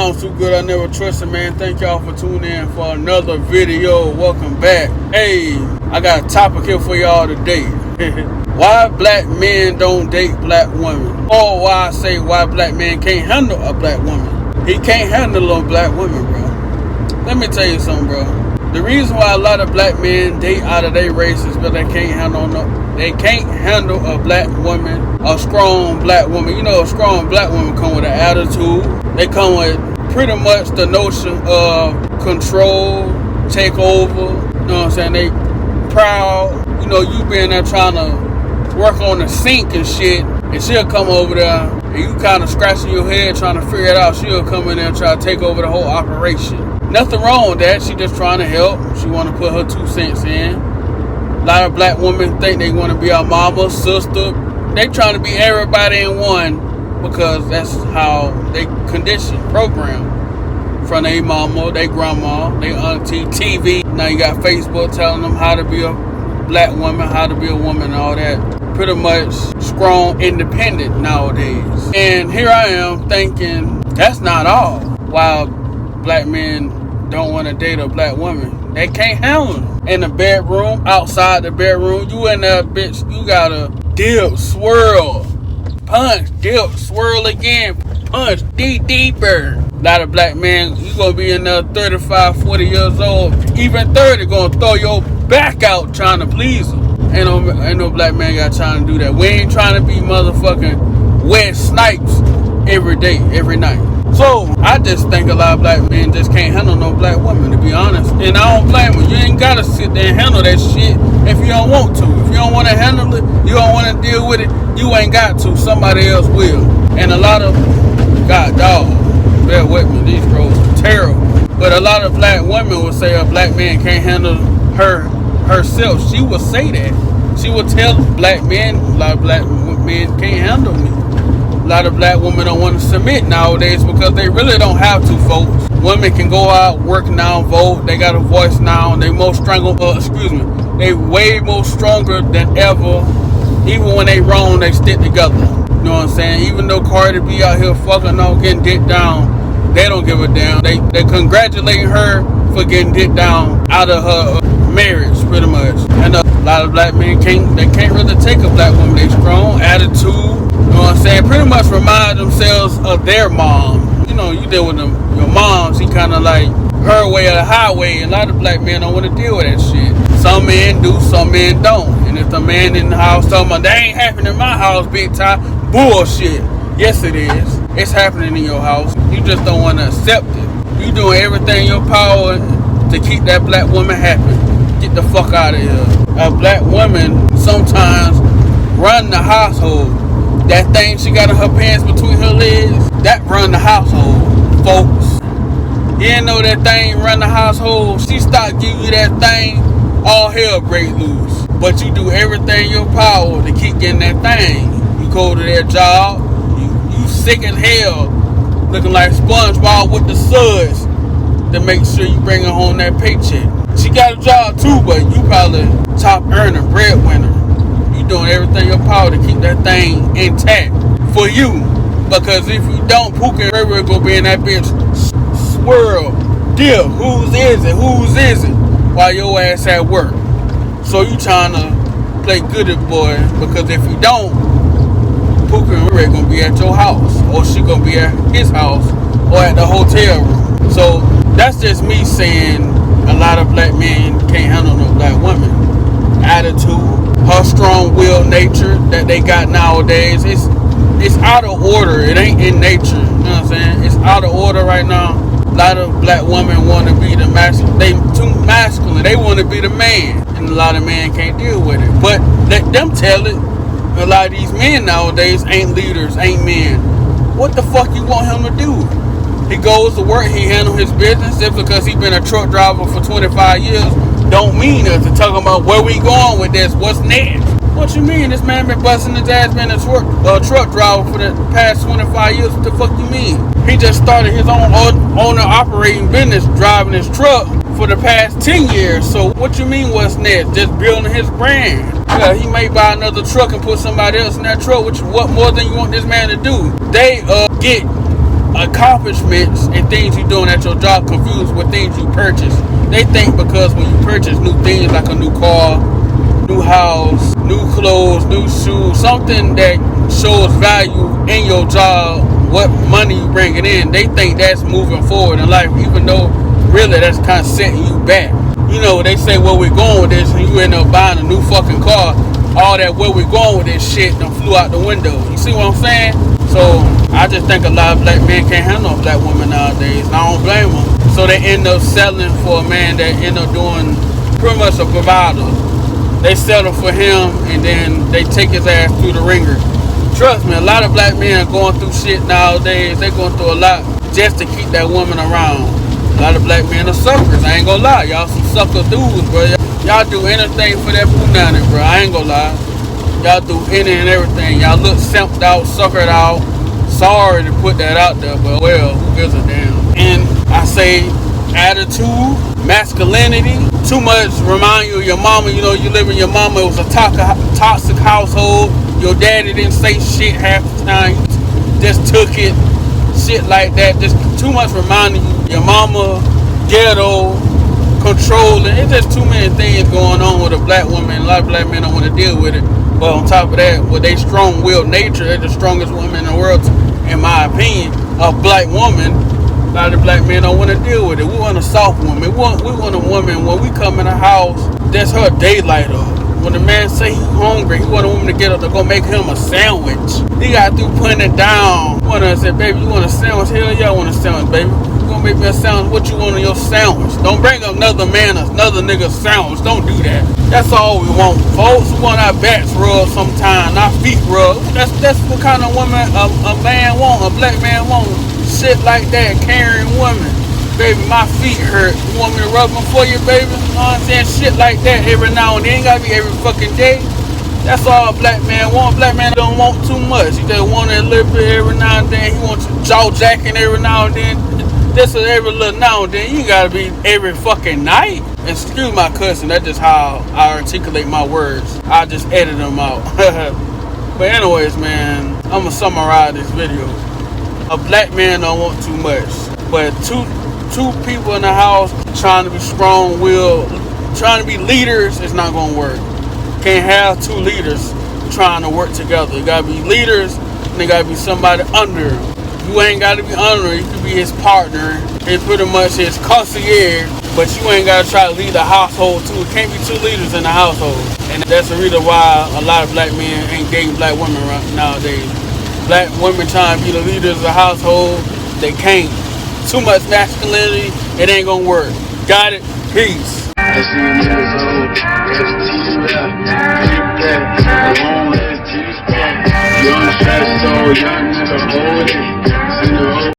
Sounds too good, I never trusted, man. Thank y'all for tuning in for another video. Welcome back. Hey, I got a topic here for y'all today. Why black men don't date black women? Or why I say why black men can't handle a black woman. He can't handle a black woman, bro. Let me tell you something, bro. The reason why a lot of black men date out of their race is because they can't handle a black woman, a strong black woman. You know, a strong black woman come with an attitude. They come with pretty much the notion of control, take over. You know what I'm saying? They proud. You know, you been there trying to work on the sink and shit, and she'll come over there and you kind of scratching your head trying to figure it out. She'll come in there and try to take over the whole operation. Nothing wrong with that. She just trying to help. She want to put her 2 cents in. A lot of black women think they want to be our mama, sister. They trying to be everybody in one because that's how they condition, program from their mama, their grandma, their auntie, TV. Now you got Facebook telling them how to be a black woman, how to be a woman, and all that. Pretty much strong, independent nowadays. And here I am thinking that's not all. While black men don't want to date a black woman, they can't handle them. In the bedroom, outside the bedroom, you in there, bitch, you gotta dip, swirl, punch, dip, swirl again, punch, deeper. A lot of black men, you gonna be in there 35, 40 years old, even 30, gonna throw your back out trying to please them. Ain't no black man got trying to do that. We ain't trying to be motherfucking wet snipes every day, every night. So, I just think a lot of black men just can't handle no black women, to be honest. And I don't blame them. You ain't gotta sit there and handle that shit if you don't want to. If you don't want to handle it, you don't want to deal with it, you ain't got to. Somebody else will. And a lot of, God dog, bear with me, these roads are terrible. But a lot of black women will say a black man can't handle herself. She will say that. She will tell black men, a lot of black men can't handle me. A lot of black women don't want to submit nowadays because they really don't have to, folks. Women can go out, work now, vote. They got a voice now, and they they way more stronger than ever. Even when they wrong, they stick together. You know what I'm saying? Even though Cardi B out here fucking off, getting dick down, they don't give a damn. They congratulating her for getting dick down out of her marriage, pretty much. And a lot of black men can't really take a black woman. They strong attitude. You know what I'm saying? Pretty much remind themselves of their mom. You know, you deal with them, your mom, she kind of like her way or the highway. A lot of black men don't want to deal with that shit. Some men do, some men don't. And if the man in the house talking about, that ain't happening in my house, big time, bullshit. Yes, it is. It's happening in your house. You just don't want to accept it. You doing everything in your power to keep that black woman happy. Get the fuck out of here. A black woman sometimes run the household. That thing she got in her pants between her legs, that run the household, folks. You didn't know that thing run the household. She start giving you that thing, all hell break loose. But you do everything in your power to keep getting that thing. You go to their job, you sick as hell, looking like SpongeBob with the suds to make sure you bring her home that paycheck. She got a job too, but you probably top earner, breadwinner. Doing everything in your power to keep that thing intact for you. Because if you don't, Pookie and Ray gonna be in that bitch swirl, dip, whose is it, while your ass at work. So you trying to play goody boy, because if you don't, Pookie and Ray gonna be at your house, or she gonna be at his house, or at the hotel room. So that's just me saying a lot of black men can't handle no black women. Attitude, her strong-willed nature that they got nowadays, it's out of order. It ain't in nature. You know what I'm saying? It's out of order right now. A lot of black women want to be the masculine. They too masculine. They want to be the man, and a lot of men can't deal with it. But let them tell it. A lot of these men nowadays ain't leaders, ain't men. What the fuck you want him to do? He goes to work. He handle his business. Just because he been a truck driver for 25 years. Don't mean nothing. Talking about where we going with this, what's next. What you mean? This man been busting his ass, been a truck driver for the past 25 years. What the fuck you mean? He just started his own owner operating business, driving his truck for the past 10 years. So what you mean what's next? Just building his brand. Yeah, he may buy another truck and put somebody else in that truck. What more than you want this man to do? They get accomplishments and things you're doing at your job confused with things you purchase. They think because when you purchase new things like a new car, new house, new clothes, new shoes, something that shows value in your job, what money you bringing in, they think that's moving forward in life, even though really that's kind of setting you back. You know, they say where we're going with this, and you end up buying a new fucking car. All that where we're going with this shit done flew out the window. You see what I'm saying? So I just think a lot of black men can't handle a black woman nowadays, and I don't blame them. So they end up settling for a man that end up doing pretty much a provider. They settle for him, and then they take his ass through the ringer. Trust me, a lot of black men are going through shit nowadays. They're going through a lot just to keep that woman around. A lot of black men are suckers. I ain't gonna lie. Y'all some sucker dudes, bro. Y'all do anything for that punani, bro. I ain't gonna lie. Y'all do any and everything. Y'all look simped out, suckered out. Sorry to put that out there, but well, who gives a damn? And I say attitude, masculinity, too much remind you of your mama. You know, you live in your mama. It was a toxic household. Your daddy didn't say shit half the time. Just took it. Shit like that. Just too much reminding you. Your mama, ghetto, controlling. It's just too many things going on with a black woman. A lot of black men don't want to deal with it. But on top of that, with their strong-willed nature, they're the strongest woman in the world, in my opinion. A black woman, a lot of black men don't want to deal with it. We want a soft woman. We want a woman when we come in the house, that's her daylight up. When the man say he's hungry, he want a woman to get up to go make him a sandwich. He got through putting it down. One of us said, baby, you want a sandwich? Hell yeah, I want a sandwich, baby. You gonna make me a sandwich? What you want on your sandwich? Don't bring up another man, another nigga's sandwich. Don't do that. That's all we want, folks. We want our backs rubbed sometime, our feet rubbed. That's what kind of woman a man want, a black man want. Shit like that, caring woman. Baby, my feet hurt. You want me to rub them for you, baby? You know what I'm saying? Shit like that every now and then. Ain't gotta be every fucking day. That's all a black man want. Black man don't want too much. He just want it a little bit every now and then. He wants you jaw jacking every now and then. This is every little now and then. You gotta be every fucking night. Excuse my cussing. That's just how I articulate my words. I just edit them out. But anyways, man, I'm gonna summarize this video. A black man don't want too much, but two people in the house trying to be strong-willed, trying to be leaders, is not gonna work. Can't have two leaders trying to work together. You gotta be leaders, and there gotta be somebody under them. You ain't gotta be under him. You can be his partner. It's pretty much his concierge, but you ain't gotta try to lead the household too. It can't be two leaders in the household, and that's the reason why a lot of black men ain't dating black women nowadays. Black women trying to be the leaders of the household, they can't. Too much masculinity, it ain't gonna work. Got it? Peace. I see niggas old, young stress, so young nigga hold it.